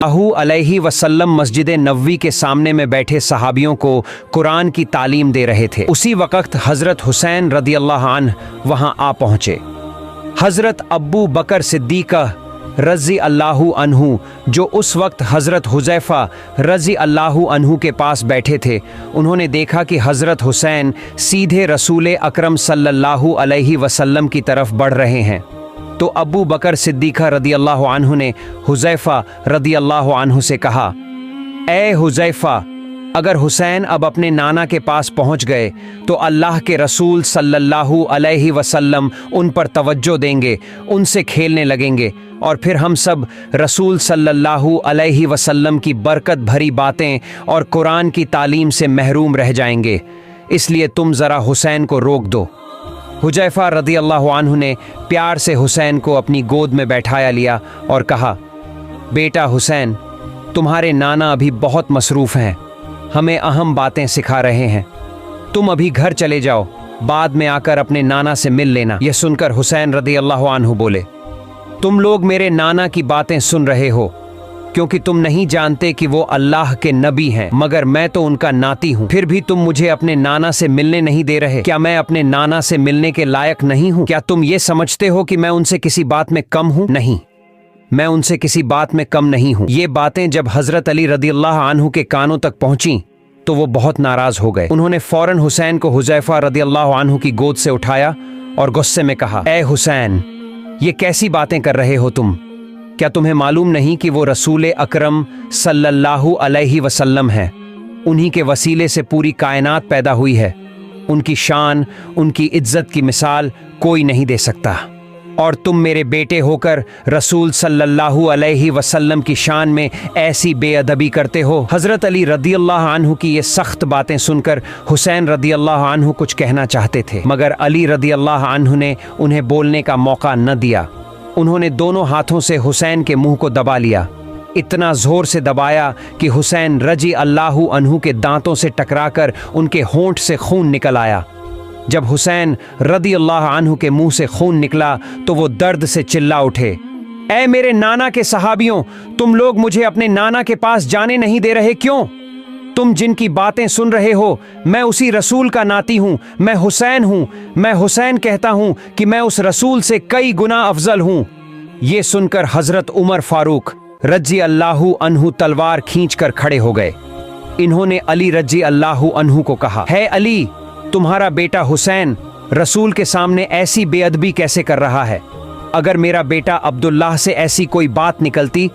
अलैहि वसल्लम मस्जिद नबवी के सामने में बैठे सहाबियों को कुरान की तालीम दे रहे थे। उसी वक्त हज़रत हुसैन रदियल्लाहु अन्हु वहां आ पहुंचे। हज़रत अब्बू बकर सिद्दीक़ रज़ी अल्लाहु अन्हु, जो उस वक्त हज़रत हुज़ैफ़ा रज़ी अल्लाहु अन्हु के पास बैठे थे, उन्होंने देखा कि हज़रत हुसैन सीधे रसूल अकरम सल्लल्लाहु अलैहि वसल्लम की तरफ बढ़ रहे हैं। तो अब्बू बकर सिद्दीक़ रदियल्लाहु अन्हु ने हुज़ैफ़ा रदियल्लाहु अन्हु से कहा, ए हुज़ैफ़ा, अगर हुसैन अब अपने नाना के पास पहुंच गए तो अल्लाह के रसूल सल्लल्लाहु अलैहि वसल्लम उन पर तवज्जो देंगे, उनसे खेलने लगेंगे और फिर हम सब रसूल सल्लल्लाहु अलैहि वसल्लम की बरकत भरी बातें और कुरान की तालीम से महरूम रह जाएंगे। इसलिए तुम ज़रा हुसैन को रोक दो। हुज़ैफ़ा रदियल्लाहु अन्हु ने प्यार से हुसैन को अपनी गोद में बैठाया लिया और कहा, बेटा हुसैन, तुम्हारे नाना अभी बहुत मसरूफ़ हैं, हमें अहम बातें सिखा रहे हैं। तुम अभी घर चले जाओ, बाद में आकर अपने नाना से मिल लेना। यह सुनकर हुसैन रदियल्लाहु अन्हु बोले, तुम लोग मेरे नाना की बातें सुन रहे हो क्योंकि तुम नहीं जानते कि वो अल्लाह के नबी हैं, मगर मैं तो उनका नाती हूँ। फिर भी तुम मुझे अपने नाना से मिलने नहीं दे रहे। क्या मैं अपने नाना से मिलने के लायक नहीं हूँ? क्या तुम ये समझते हो कि मैं उनसे किसी बात में कम हूँ? नहीं, मैं उनसे किसी बात में कम नहीं हूँ। ये बातें जब हज़रत अली रदियल्लाहु अन्हु के कानों तक पहुँची तो वो बहुत नाराज हो गए। उन्होंने फौरन हुसैन को हुज़ैफ़ा रदियल्लाहु अन्हु की गोद से उठाया और गुस्से में कहा, ए हुसैन, ये कैसी बातें कर रहे हो तुम? क्या तुम्हें मालूम नहीं कि वो रसूल अकरम सल्लल्लाहु अलैहि वसल्लम हैं? उन्हीं के वसीले से पूरी कायनात पैदा हुई है। उनकी शान, उनकी इज्जत की मिसाल कोई नहीं दे सकता। और तुम मेरे बेटे होकर रसूल सल्लल्लाहु अलैहि वसल्लम की शान में ऐसी बेअदबी करते हो। हज़रत अली रदियल्लाहु अन्हु की ये सख्त बातें सुनकर हुसैन रदियल्लाहु अन्हु कुछ कहना चाहते थे, मगर अली रदियल्लाहु अन्हु ने उन्हें बोलने का मौका न दिया। उन्होंने दोनों हाथों से हुसैन के मुंह को दबा लिया, इतना जोर से दबाया कि हुसैन रजी अल्लाहु अन्हु के दांतों से टकराकर उनके होंठ से खून निकल आया। जब हुसैन रदियल्लाहु अन्हु के मुंह से खून निकला तो वो दर्द से चिल्ला उठे, ऐ मेरे नाना के सहाबियों, तुम लोग मुझे अपने नाना के पास जाने नहीं दे रहे, क्यों? तुम जिनकी बातें सुन रहे हो, मैं उसी रसूल का नाती हूँ, मैं हुसैन हूँ। मैं हुसैन कहता हूँ कि मैं उस रसूल से कई गुना अफजल हूँ। ये सुनकर हज़रत उमर फारूक रजी अल्लाहु अन्हु तलवार खींचकर खड़े हो गए। इन्होंने अली रजी अल्लाहु अन्हु को कहा, है अली, तुम्हारा बेटा हुसैन रसूल के सामने ऐसी बेअदबी कैसे कर रहा है? अगर मेरा बेटा अब्दुल्लाह से ऐसी कोई बात निकलती